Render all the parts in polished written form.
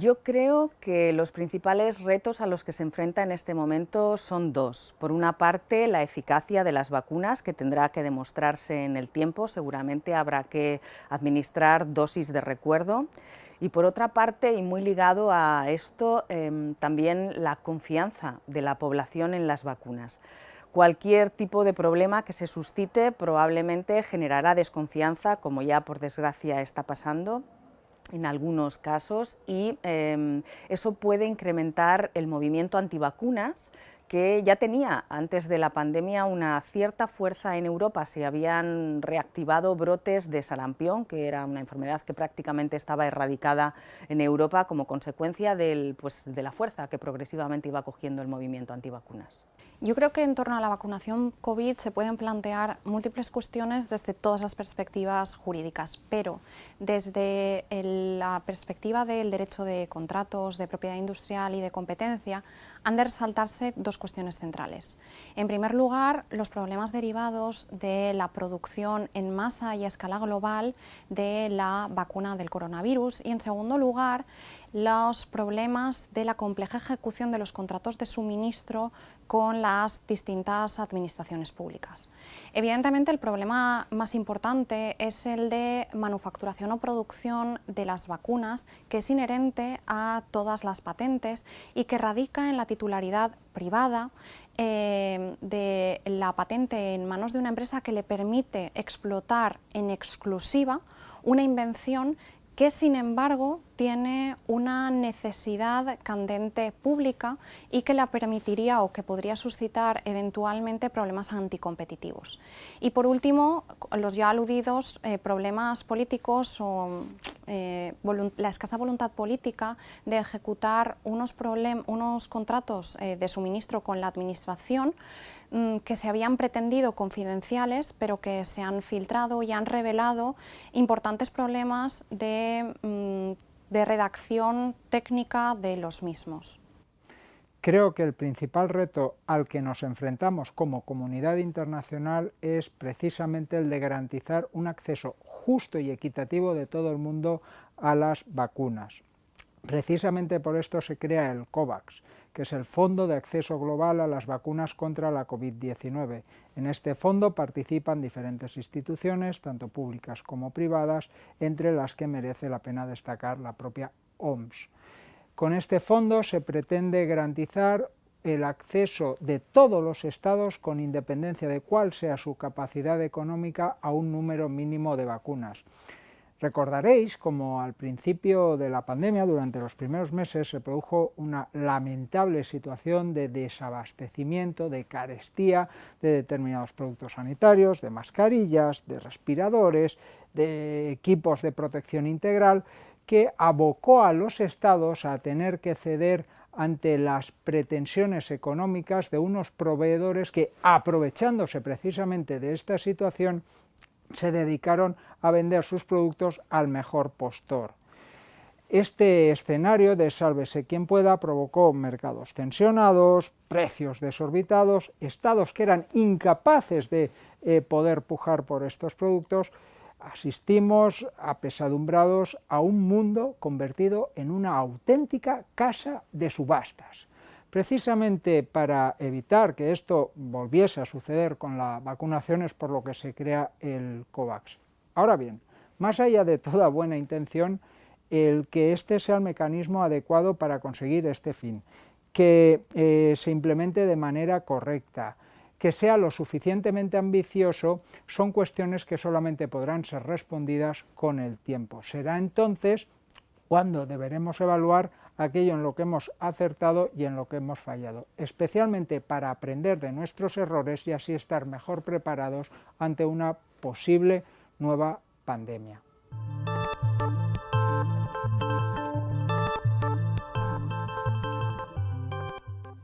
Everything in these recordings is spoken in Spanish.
Yo creo que los principales retos a los que se enfrenta en este momento son dos. Por una parte, la eficacia de las vacunas, que tendrá que demostrarse en el tiempo, seguramente habrá que administrar dosis de recuerdo. Y por otra parte, y muy ligado a esto, también la confianza de la población en las vacunas. Cualquier tipo de problema que se suscite probablemente generará desconfianza, como ya por desgracia está pasando en algunos casos, y eso puede incrementar el movimiento antivacunas, que ya tenía antes de la pandemia una cierta fuerza en Europa. Se habían reactivado brotes de sarampión, que era una enfermedad que prácticamente estaba erradicada en Europa como consecuencia de la fuerza que progresivamente iba cogiendo el movimiento antivacunas. Yo creo que en torno a la vacunación COVID se pueden plantear múltiples cuestiones desde todas las perspectivas jurídicas, pero desde la perspectiva del derecho de contratos, de propiedad industrial y de competencia, han de resaltarse dos cuestiones centrales. En primer lugar, los problemas derivados de la producción en masa y a escala global de la vacuna del coronavirus, y en segundo lugar, los problemas de la compleja ejecución de los contratos de suministro con las distintas administraciones públicas. Evidentemente, el problema más importante es el de manufacturación o producción de las vacunas, que es inherente a todas las patentes y que radica en la titularidad privada de la patente en manos de una empresa que le permite explotar en exclusiva una invención que, sin embargo, tiene una necesidad candente pública y que la permitiría o que podría suscitar eventualmente problemas anticompetitivos. Y por último, los ya aludidos problemas políticos o la escasa voluntad política de ejecutar unos contratos de suministro con la administración que se habían pretendido confidenciales, pero que se han filtrado y han revelado importantes problemas de redacción técnica de los mismos. Creo que el principal reto al que nos enfrentamos como comunidad internacional es precisamente el de garantizar un acceso justo y equitativo de todo el mundo a las vacunas. Precisamente por esto se crea el COVAX, que es el Fondo de Acceso Global a las Vacunas contra la COVID-19. En este fondo participan diferentes instituciones, tanto públicas como privadas, entre las que merece la pena destacar la propia OMS. Con este fondo se pretende garantizar el acceso de todos los estados, con independencia de cuál sea su capacidad económica, a un número mínimo de vacunas. Recordaréis como al principio de la pandemia, durante los primeros meses, se produjo una lamentable situación de desabastecimiento, de carestía de determinados productos sanitarios, de mascarillas, de respiradores, de equipos de protección integral, que abocó a los estados a tener que ceder ante las pretensiones económicas de unos proveedores que, aprovechándose precisamente de esta situación, se dedicaron a vender sus productos al mejor postor. Este escenario de sálvese quien pueda provocó mercados tensionados, precios desorbitados, estados que eran incapaces de poder pujar por estos productos. Asistimos apesadumbrados a un mundo convertido en una auténtica casa de subastas. Precisamente para evitar que esto volviese a suceder con la vacunación es por lo que se crea el COVAX. Ahora bien, más allá de toda buena intención, el que este sea el mecanismo adecuado para conseguir este fin, que se implemente de manera correcta, que sea lo suficientemente ambicioso, son cuestiones que solamente podrán ser respondidas con el tiempo. Será entonces cuando deberemos evaluar aquello en lo que hemos acertado y en lo que hemos fallado, especialmente para aprender de nuestros errores y así estar mejor preparados ante una posible nueva pandemia.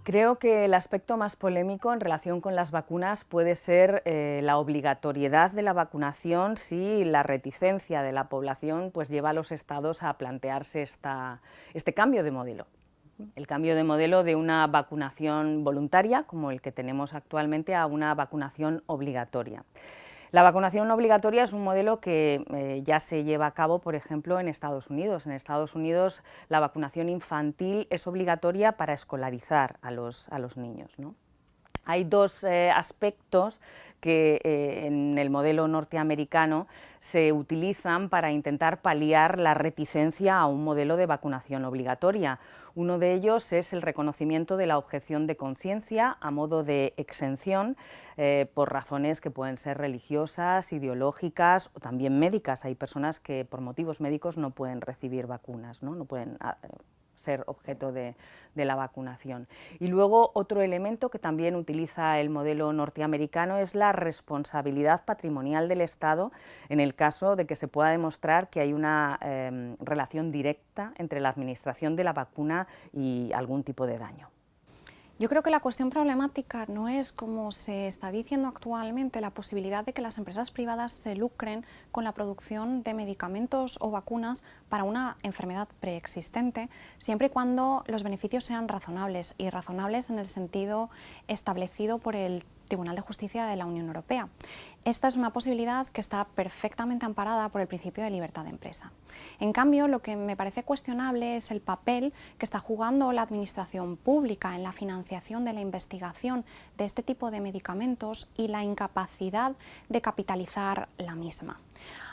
Creo que el aspecto más polémico en relación con las vacunas puede ser la obligatoriedad de la vacunación si la reticencia de la población lleva a los estados a plantearse este cambio de modelo. El cambio de modelo de una vacunación voluntaria, como el que tenemos actualmente, a una vacunación obligatoria. La vacunación obligatoria es un modelo que ya se lleva a cabo, por ejemplo, en Estados Unidos. En Estados Unidos la vacunación infantil es obligatoria para escolarizar a los niños, ¿no? Hay dos aspectos que en el modelo norteamericano se utilizan para intentar paliar la reticencia a un modelo de vacunación obligatoria. Uno de ellos es el reconocimiento de la objeción de conciencia a modo de exención por razones que pueden ser religiosas, ideológicas o también médicas. Hay personas que por motivos médicos no pueden recibir vacunas, no pueden ser objeto de la vacunación. Y luego otro elemento que también utiliza el modelo norteamericano es la responsabilidad patrimonial del Estado en el caso de que se pueda demostrar que hay una relación directa entre la administración de la vacuna y algún tipo de daño. Yo creo que la cuestión problemática no es, como se está diciendo actualmente, la posibilidad de que las empresas privadas se lucren con la producción de medicamentos o vacunas para una enfermedad preexistente, siempre y cuando los beneficios sean razonables, y razonables en el sentido establecido por el Tribunal de Justicia de la Unión Europea. Esta es una posibilidad que está perfectamente amparada por el principio de libertad de empresa. En cambio, lo que me parece cuestionable es el papel que está jugando la administración pública en la financiación de la investigación de este tipo de medicamentos y la incapacidad de capitalizar la misma.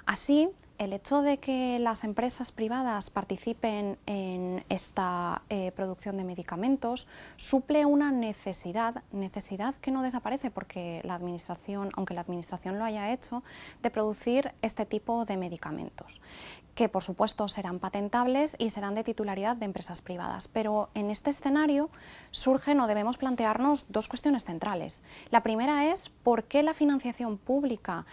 Así, el hecho de que las empresas privadas participen en esta producción de medicamentos suple una necesidad que no desaparece porque la administración, aunque la administración lo haya hecho, de producir este tipo de medicamentos, que por supuesto serán patentables y serán de titularidad de empresas privadas. Pero en este escenario surgen o debemos plantearnos dos cuestiones centrales. La primera es por qué la financiación pública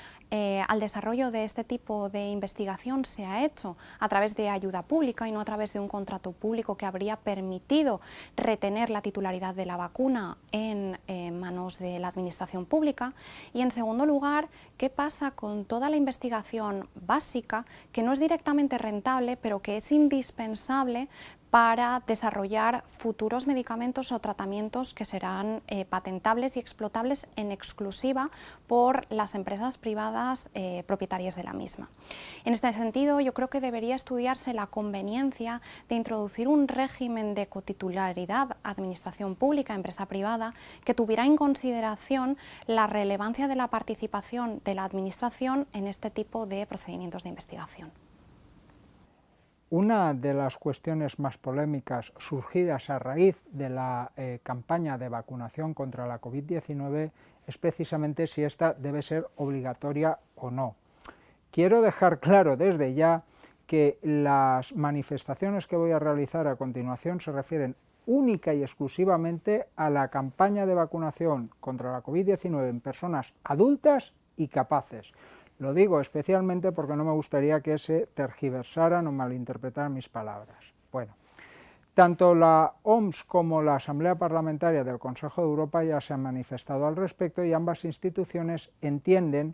al desarrollo de este tipo de investigación se ha hecho a través de ayuda pública y no a través de un contrato público que habría permitido retener la titularidad de la vacuna en manos de la administración pública. Y en segundo lugar, ¿qué pasa con toda la investigación básica que no es directamente rentable, pero que es indispensable para desarrollar futuros medicamentos o tratamientos que serán patentables y explotables en exclusiva por las empresas privadas propietarias de la misma? En este sentido, yo creo que debería estudiarse la conveniencia de introducir un régimen de cotitularidad administración pública, empresa privada, que tuviera en consideración la relevancia de la participación de la administración en este tipo de procedimientos de investigación. Una de las cuestiones más polémicas surgidas a raíz de la campaña de vacunación contra la COVID-19 es precisamente si esta debe ser obligatoria o no. Quiero dejar claro desde ya que las manifestaciones que voy a realizar a continuación se refieren única y exclusivamente a la campaña de vacunación contra la COVID-19 en personas adultas y capaces. Lo digo especialmente porque no me gustaría que se tergiversaran o malinterpretaran mis palabras. Bueno, tanto la OMS como la Asamblea Parlamentaria del Consejo de Europa ya se han manifestado al respecto y ambas instituciones entienden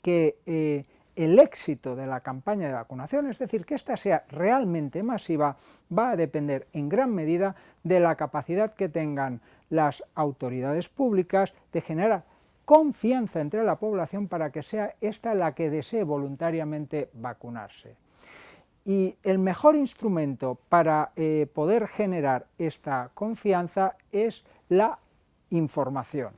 que el éxito de la campaña de vacunación, es decir, que ésta sea realmente masiva, va a depender en gran medida de la capacidad que tengan las autoridades públicas de generar confianza entre la población para que sea esta la que desee voluntariamente vacunarse. Y el mejor instrumento para poder generar esta confianza es la información.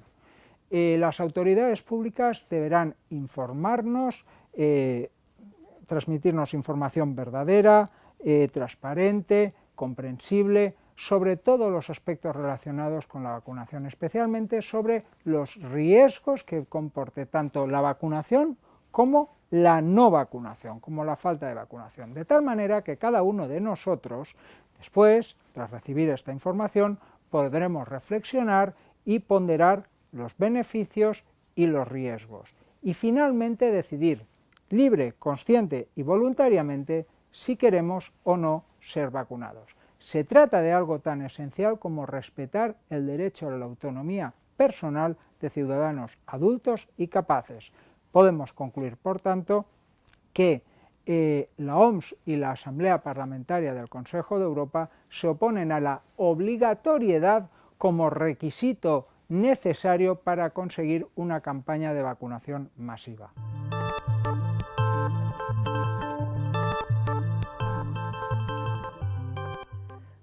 Las autoridades públicas deberán informarnos, transmitirnos información verdadera, transparente, comprensible, sobre todos los aspectos relacionados con la vacunación, especialmente sobre los riesgos que comporte tanto la vacunación como la no vacunación, como la falta de vacunación, de tal manera que cada uno de nosotros, después, tras recibir esta información, podremos reflexionar y ponderar los beneficios y los riesgos, y finalmente decidir libre, consciente y voluntariamente si queremos o no ser vacunados. Se trata de algo tan esencial como respetar el derecho a la autonomía personal de ciudadanos adultos y capaces. Podemos concluir, por tanto, que la OMS y la Asamblea Parlamentaria del Consejo de Europa se oponen a la obligatoriedad como requisito necesario para conseguir una campaña de vacunación masiva.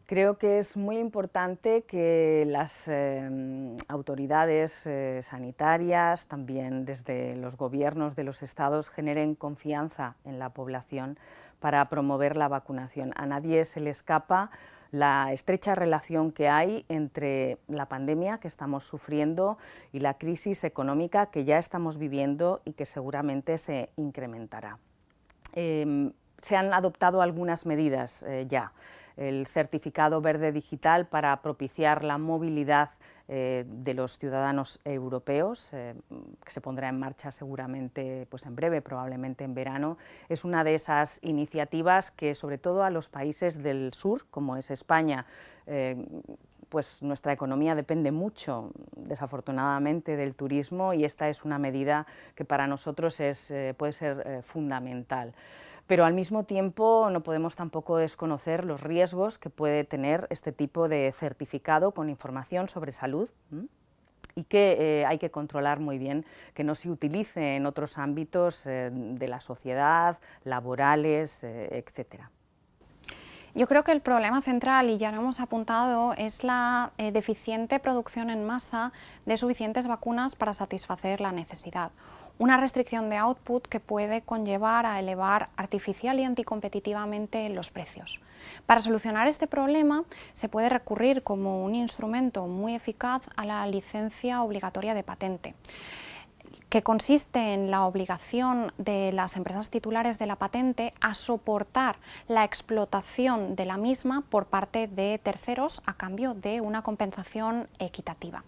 Creo que es muy importante que las autoridades sanitarias, también desde los gobiernos de los estados, generen confianza en la población para promover la vacunación. A nadie se le escapa la estrecha relación que hay entre la pandemia que estamos sufriendo y la crisis económica que ya estamos viviendo y que seguramente se incrementará. Se han adoptado algunas medidas ya. El certificado verde digital para propiciar la movilidad de los ciudadanos europeos, que se pondrá en marcha seguramente pues en breve, probablemente en verano, es una de esas iniciativas que sobre todo a los países del sur, como es España, pues nuestra economía depende mucho, desafortunadamente, del turismo, y esta es una medida que para nosotros puede ser fundamental. Pero al mismo tiempo no podemos tampoco desconocer los riesgos que puede tener este tipo de certificado con información sobre salud y que hay que controlar muy bien que no se utilice en otros ámbitos de la sociedad, laborales, etcétera. Yo creo que el problema central, y ya lo hemos apuntado, es la deficiente producción en masa de suficientes vacunas para satisfacer la necesidad. Una restricción de output que puede conllevar a elevar artificial y anticompetitivamente los precios. Para solucionar este problema se puede recurrir como un instrumento muy eficaz a la licencia obligatoria de patente, que consiste en la obligación de las empresas titulares de la patente a soportar la explotación de la misma por parte de terceros a cambio de una compensación equitativa.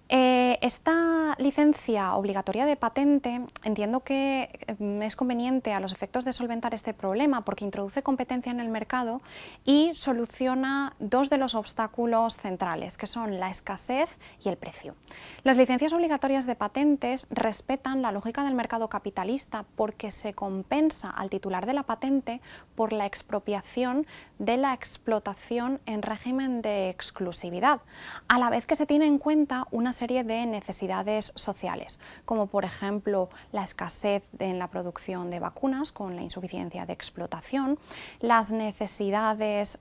Esta licencia obligatoria de patente entiendo que es conveniente a los efectos de solventar este problema porque introduce competencia en el mercado y soluciona dos de los obstáculos centrales, que son la escasez y el precio. Las licencias obligatorias de patentes respetan la lógica del mercado capitalista porque se compensa al titular de la patente por la expropiación de la explotación en régimen de exclusividad, a la vez que se tiene en cuenta una serie de necesidades sociales, como por ejemplo la escasez en la producción de vacunas con la insuficiencia de explotación, las necesidades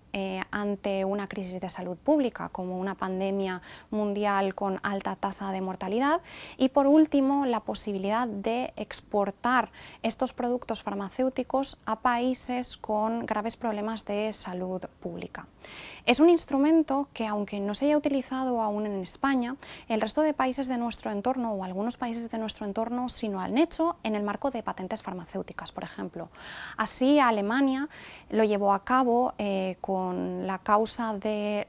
ante una crisis de salud pública, como una pandemia mundial con alta tasa de mortalidad, y por último la posibilidad de exportar estos productos farmacéuticos a países con graves problemas de salud pública. Es un instrumento que, aunque no se haya utilizado aún en España, el resto de países de nuestro entorno o algunos países de nuestro entorno sí lo han hecho en el marco de patentes farmacéuticas, por ejemplo. Así, Alemania lo llevó a cabo con la causa de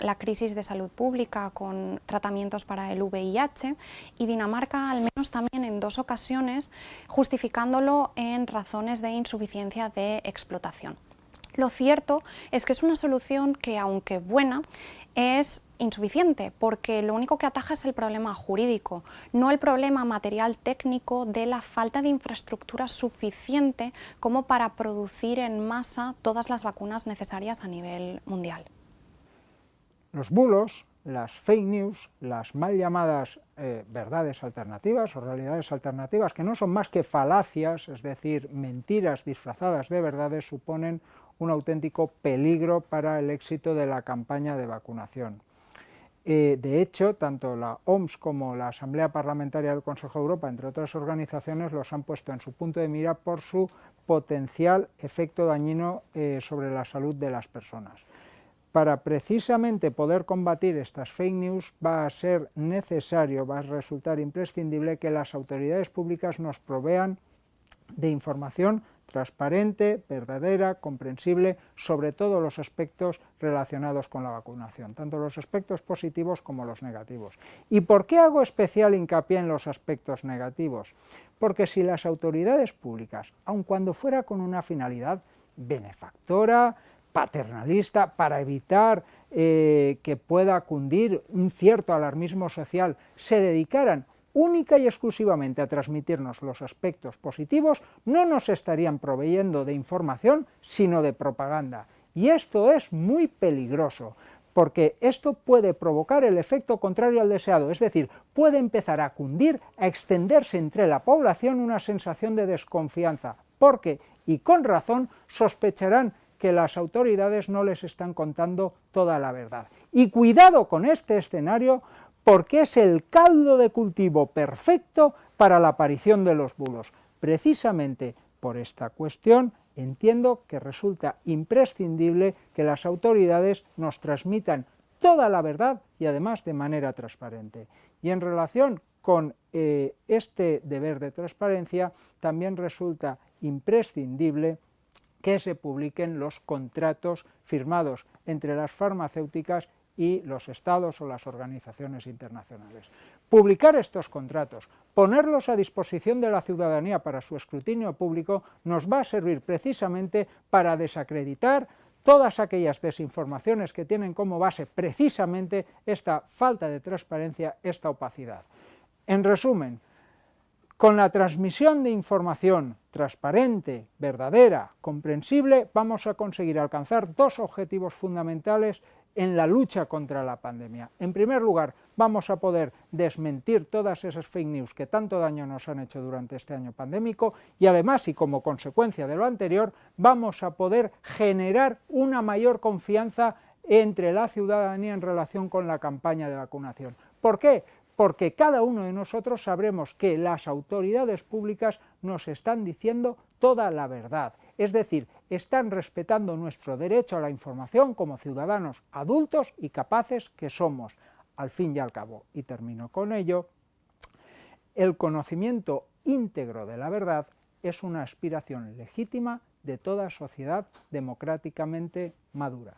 la crisis de salud pública con tratamientos para el VIH, y Dinamarca al menos también en 2 ocasiones, justificándolo en razones de insuficiencia de explotación. Lo cierto es que es una solución que, aunque buena, es insuficiente, porque lo único que ataja es el problema jurídico, no el problema material técnico de la falta de infraestructura suficiente como para producir en masa todas las vacunas necesarias a nivel mundial. Los bulos, las fake news, las mal llamadas verdades alternativas o realidades alternativas, que no son más que falacias, es decir, mentiras disfrazadas de verdades, suponen un auténtico peligro para el éxito de la campaña de vacunación. De hecho, tanto la OMS como la Asamblea Parlamentaria del Consejo de Europa, entre otras organizaciones, los han puesto en su punto de mira por su potencial efecto dañino sobre la salud de las personas. Para precisamente poder combatir estas fake news va a ser necesario, va a resultar imprescindible que las autoridades públicas nos provean de información transparente, verdadera, comprensible, sobre todos los aspectos relacionados con la vacunación, tanto los aspectos positivos como los negativos. ¿Y por qué hago especial hincapié en los aspectos negativos? Porque si las autoridades públicas, aun cuando fuera con una finalidad benefactora, paternalista, para evitar que pueda cundir un cierto alarmismo social, se dedicaran única y exclusivamente a transmitirnos los aspectos positivos, no nos estarían proveyendo de información, sino de propaganda. Y esto es muy peligroso, porque esto puede provocar el efecto contrario al deseado, es decir, puede empezar a cundir, a extenderse entre la población una sensación de desconfianza, porque, y con razón, sospecharán que las autoridades no les están contando toda la verdad. Y cuidado con este escenario, porque es el caldo de cultivo perfecto para la aparición de los bulos. Precisamente por esta cuestión entiendo que resulta imprescindible que las autoridades nos transmitan toda la verdad y además de manera transparente. Y en relación con este deber de transparencia también resulta imprescindible que se publiquen los contratos firmados entre las farmacéuticas y los estados o las organizaciones internacionales. Publicar estos contratos, ponerlos a disposición de la ciudadanía para su escrutinio público, nos va a servir precisamente para desacreditar todas aquellas desinformaciones que tienen como base precisamente esta falta de transparencia, esta opacidad. En resumen, con la transmisión de información transparente, verdadera, comprensible, vamos a conseguir alcanzar dos objetivos fundamentales en la lucha contra la pandemia. En primer lugar, vamos a poder desmentir todas esas fake news que tanto daño nos han hecho durante este año pandémico y además, y como consecuencia de lo anterior, vamos a poder generar una mayor confianza entre la ciudadanía en relación con la campaña de vacunación. ¿Por qué? Porque cada uno de nosotros sabremos que las autoridades públicas nos están diciendo toda la verdad, es decir, están respetando nuestro derecho a la información como ciudadanos adultos y capaces que somos. Al fin y al cabo, y termino con ello, el conocimiento íntegro de la verdad es una aspiración legítima de toda sociedad democráticamente madura.